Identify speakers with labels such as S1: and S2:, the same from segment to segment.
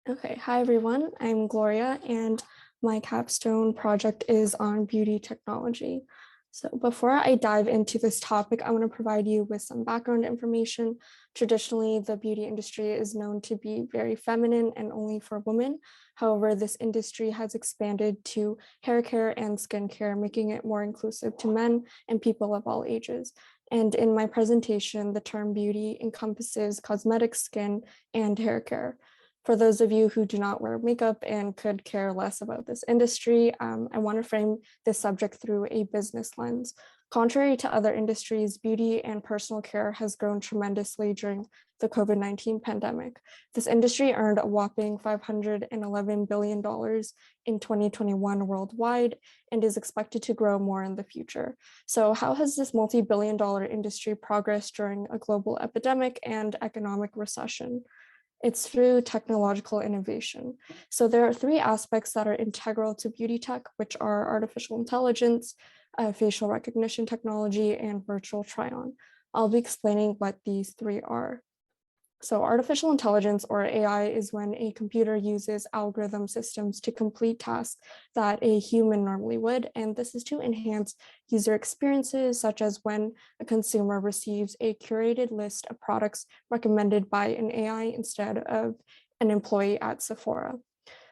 S1: Okay, hi everyone. I'm Gloria, and my capstone project is on beauty technology. So, before I dive into this topic, I want to provide you with some background information. Traditionally, the beauty industry is known to be very feminine and only for women. However, this industry has expanded to hair care and skincare, making it more inclusive to men and people of all ages. And in my presentation, the term beauty encompasses cosmetic, skin, and hair care. For those of you who do not wear makeup and could care less about this industry, I want to frame this subject through a business lens. Contrary to other industries, beauty and personal care has grown tremendously during the COVID-19 pandemic. This industry earned a whopping $511 billion in 2021 worldwide and is expected to grow more in the future. So how has this multi-billion dollar industry progressed during a global epidemic and economic recession? It's through technological innovation. So there are three aspects that are integral to beauty tech, which are artificial intelligence, facial recognition technology, and virtual try-on. I'll be explaining what these three are. So artificial intelligence, or AI, is when a computer uses algorithm systems to complete tasks that a human normally would, and this is to enhance user experiences, such as when a consumer receives a curated list of products recommended by an AI instead of an employee at Sephora.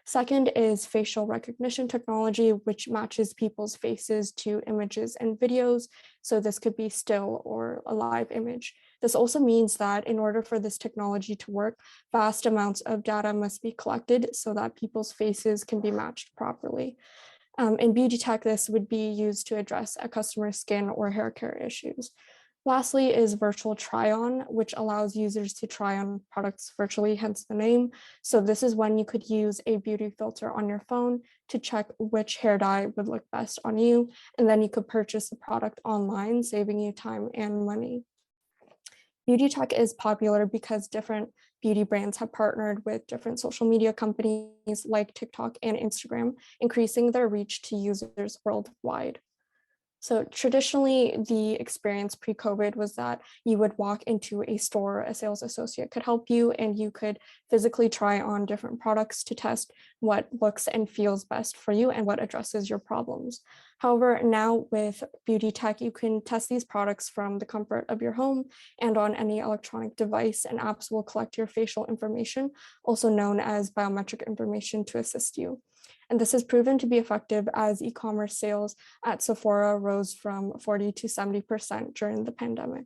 S1: Second is facial recognition technology, which matches people's faces to images and videos. So this could be still or a live image. This also means that in order for this technology to work, vast amounts of data must be collected so that people's faces can be matched properly. In beauty tech, this would be used to address a customer's skin or hair care issues. Lastly is virtual try-on, which allows users to try on products virtually, hence the name. So this is when you could use a beauty filter on your phone to check which hair dye would look best on you, and then you could purchase the product online, saving you time and money. Beauty tech is popular because different beauty brands have partnered with different social media companies like TikTok and Instagram, increasing their reach to users worldwide. So traditionally, the experience pre-COVID was that you would walk into a store, a sales associate could help you, and you could physically try on different products to test what looks and feels best for you and what addresses your problems. However, now with beauty tech, you can test these products from the comfort of your home and on any electronic device, and apps will collect your facial information, also known as biometric information, to assist you. And this has proven to be effective as e-commerce sales at Sephora rose from 40 to 70% during the pandemic.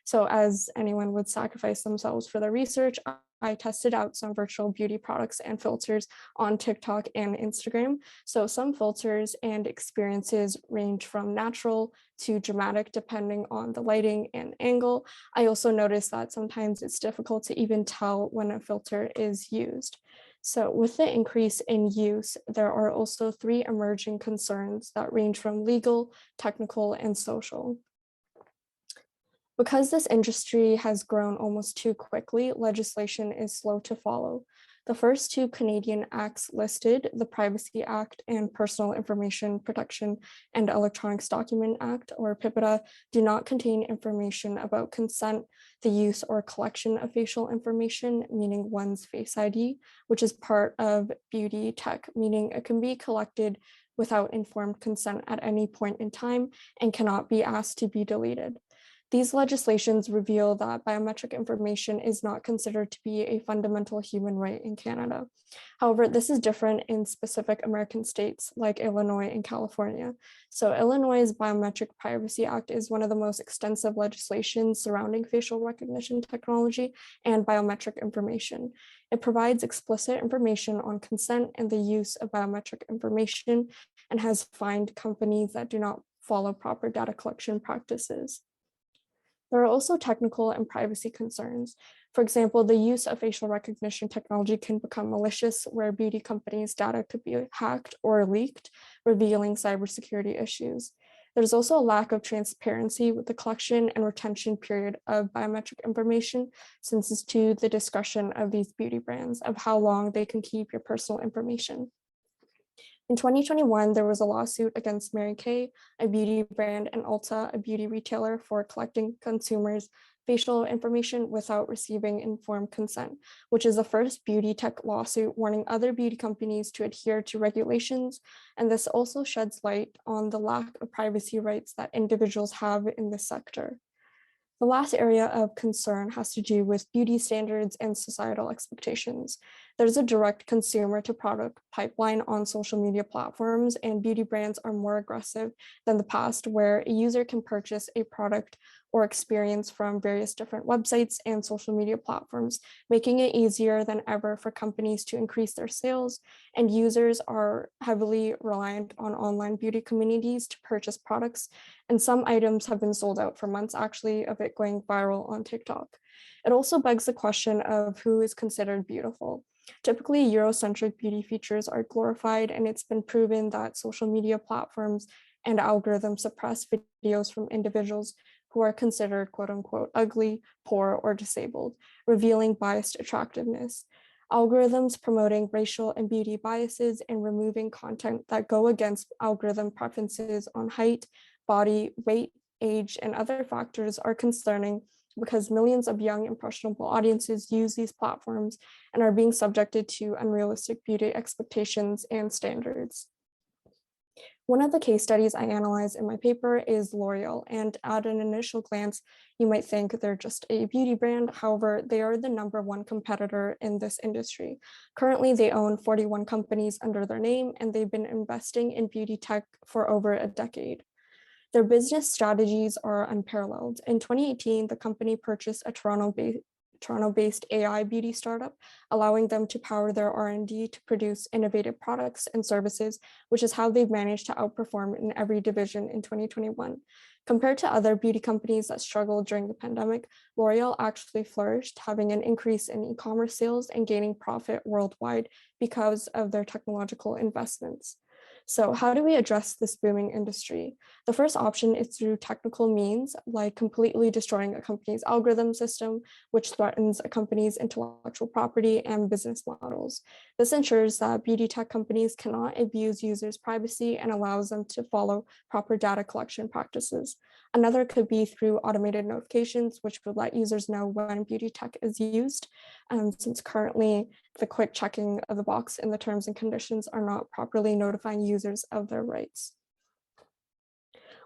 S1: So as anyone would sacrifice themselves for their research, I tested out some virtual beauty products and filters on TikTok and Instagram. So some filters and experiences range from natural to dramatic depending on the lighting and angle. I also noticed that sometimes it's difficult to even tell when a filter is used. So with the increase in use, there are also three emerging concerns that range from legal, technical, and social. Because this industry has grown almost too quickly, legislation is slow to follow. The first two Canadian acts listed, the Privacy Act and Personal Information Protection and Electronics Document Act, or PIPEDA, do not contain information about consent, the use or collection of facial information, meaning one's Face ID, which is part of beauty tech, meaning it can be collected without informed consent at any point in time and cannot be asked to be deleted. These legislations reveal that biometric information is not considered to be a fundamental human right in Canada. However, this is different in specific American states like Illinois and California. So Illinois' Biometric Privacy Act is one of the most extensive legislations surrounding facial recognition technology and biometric information. It provides explicit information on consent and the use of biometric information and has fined companies that do not follow proper data collection practices. There are also technical and privacy concerns. For example, the use of facial recognition technology can become malicious, where beauty companies' data could be hacked or leaked, revealing cybersecurity issues. There's also a lack of transparency with the collection and retention period of biometric information, since it's to the discretion of these beauty brands of how long they can keep your personal information. In 2021, there was a lawsuit against Mary Kay, a beauty brand, and Ulta, a beauty retailer, for collecting consumers' facial information without receiving informed consent, which is the first beauty tech lawsuit warning other beauty companies to adhere to regulations. And this also sheds light on the lack of privacy rights that individuals have in this sector. The last area of concern has to do with beauty standards and societal expectations. There's a direct consumer to product pipeline on social media platforms, and beauty brands are more aggressive than the past, where a user can purchase a product or experience from various different websites and social media platforms, making it easier than ever for companies to increase their sales. And users are heavily reliant on online beauty communities to purchase products, and some items have been sold out for months, actually, of it going viral on TikTok. It also begs the question of who is considered beautiful. Typically, Eurocentric beauty features are glorified, and it's been proven that social media platforms and algorithms suppress videos from individuals who are considered quote unquote ugly, poor, or disabled, revealing biased attractiveness. Algorithms promoting racial and beauty biases and removing content that go against algorithm preferences on height, body, weight, age, and other factors are concerning because millions of young, impressionable audiences use these platforms and are being subjected to unrealistic beauty expectations and standards. One of the case studies I analyze in my paper is L'Oreal, and at an initial glance, you might think they're just a beauty brand. However, they are the #1 competitor in this industry. Currently, they own 41 companies under their name, and they've been investing in beauty tech for over a decade. Their business strategies are unparalleled. In 2018, the company purchased a Toronto-based AI beauty startup, allowing them to power their R&D to produce innovative products and services, which is how they've managed to outperform in every division in 2021. Compared to other beauty companies that struggled during the pandemic, L'Oreal actually flourished, having an increase in e-commerce sales and gaining profit worldwide because of their technological investments. So how do we address this booming industry? The first option is through technical means, like completely destroying a company's algorithm system, which threatens a company's intellectual property and business models. This ensures that beauty tech companies cannot abuse users' privacy and allows them to follow proper data collection practices. Another could be through automated notifications, which would let users know when beauty tech is used. Since currently the quick checking of the box in the terms and conditions are not properly notifying users of their rights.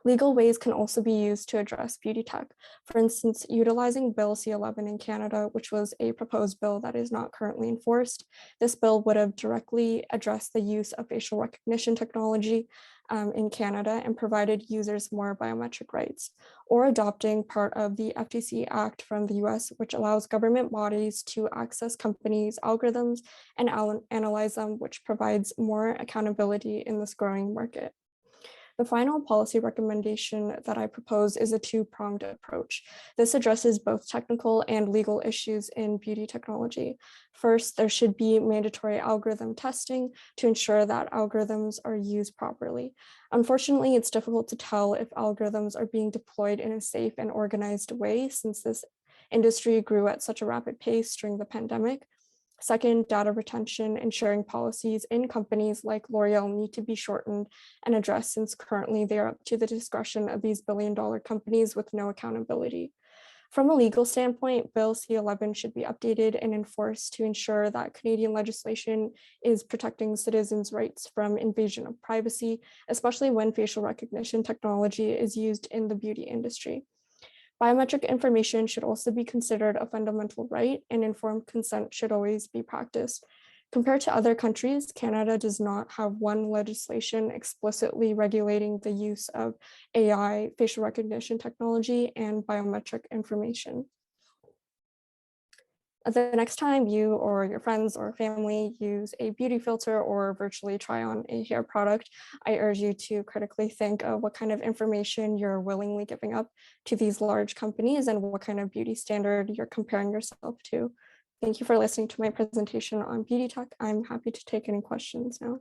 S1: Legal ways can also be used to address beauty tech. For instance, utilizing Bill C-11 in Canada, which was a proposed bill that is not currently enforced. This bill would have directly addressed the use of facial recognition technology in Canada and provided users more biometric rights, or adopting part of the FTC Act from the US, which allows government bodies to access companies' algorithms and analyze them, which provides more accountability in this growing market. The final policy recommendation that I propose is a two-pronged approach. This addresses both technical and legal issues in beauty technology. First, there should be mandatory algorithm testing to ensure that algorithms are used properly. Unfortunately, it's difficult to tell if algorithms are being deployed in a safe and organized way since this industry grew at such a rapid pace during the pandemic. Second, data retention and sharing policies in companies like L'Oreal need to be shortened and addressed since currently they are up to the discretion of these billion-dollar companies with no accountability. From a legal standpoint, Bill C-11 should be updated and enforced to ensure that Canadian legislation is protecting citizens' rights from invasion of privacy, especially when facial recognition technology is used in the beauty industry. Biometric information should also be considered a fundamental right, and informed consent should always be practiced. Compared to other countries, Canada does not have one legislation explicitly regulating the use of AI, facial recognition technology, and biometric information. The next time you or your friends or family use a beauty filter or virtually try on a hair product, I urge you to critically think of what kind of information you're willingly giving up to these large companies and what kind of beauty standard you're comparing yourself to. Thank you for listening to my presentation on beauty tech. I'm happy to take any questions now.